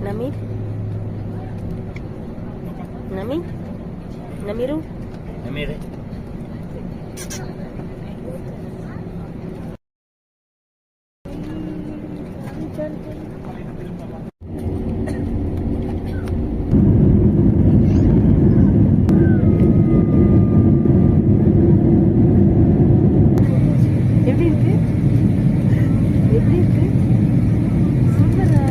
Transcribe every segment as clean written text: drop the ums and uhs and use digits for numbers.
Namir? Namir? Namiru? Namir. எப்படி இருக்கு? எப்படி இருக்கு? சூப்பரா.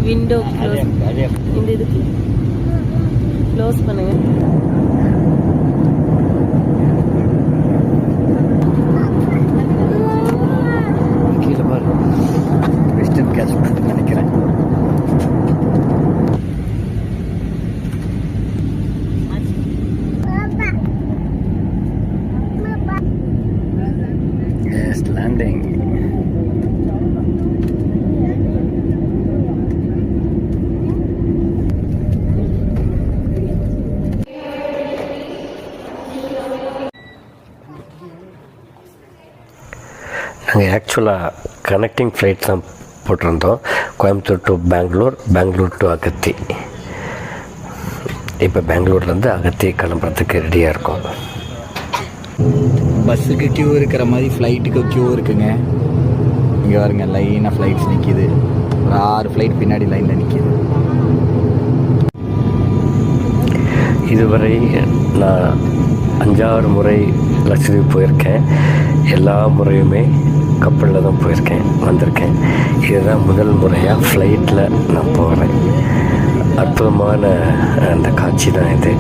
Window close. இந்த இதுக்கு க்ளோஸ் பண்ணுங்க. கீழே பாரு, வெஸ்டர்ன் கேட்ச் பண்ணிட்டு நினைக்கிறேன். Yes, landing. நாங்கள் ஆக்சுவலாக கனெக்டிங் ஃப்ளைட் தான் போட்டிருந்தோம். கோயம்புத்தூர் டு பெங்களூர், பெங்களூர் டு அகத்தி. இப்போ பெங்களூர்லேருந்து அகத்தி கிளம்புறதுக்கு ரெடியாக இருக்கோம். பஸ்ஸுக்கு க்யூ இருக்கிற மாதிரி ஃப்ளைட்டுக்கு க்யூ இருக்குங்க. இங்கே பாருங்க, லைனாக ஃப்ளைட்ஸ் நிற்கிது. ஒரு 6 ஃப்ளைட் பின்னாடி லைனில் நிற்கிது. இதுவரை நான் 5-6 முறை லட்சத்தீவு போயிருக்கேன். எல்லா முறையுமே கப்பலில் தான் போயிருக்கேன், வந்திருக்கேன். இதுதான் முதல் முறையாக ஃப்ளைட்டில் நான் போகிறேன். அற்புதமான அந்த காட்சி தான் இது.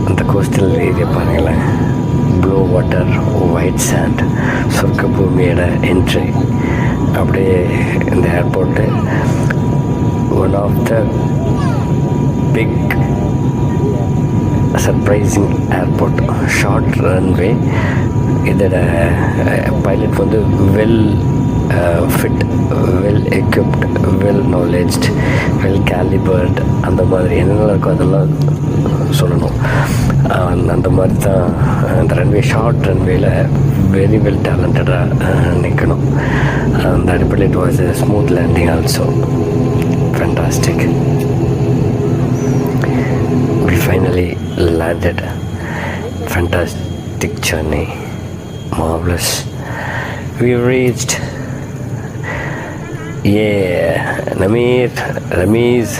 அந்த கோஸ்டல் ஏரியா பாருங்களேன், ப்ளூ வாட்டர், ஒயிட் சாண்ட், சொர்க்க பூமியோட என்ட்ரி. அப்படியே இந்த airport one of the big surprising airport. Short runway. இதோட பைலட் வந்து well fit, well equipped, well knowledged, well calibred. அந்த மாதிரி என்னென்ன இருக்கோ அதெல்லாம் சொல்லணும். அந்த மாதிரி தான் அந்த ரன்வே, ஷார்ட் ரன்வேல வெரி வெல் டேலண்டடாக நிற்கணும். அந்த அடிப்படையில் it was a smooth landing also. Fantastic. We finally landed. Fantastic journey. Marvelous. We reached. Yeah. Namir, Ramiz,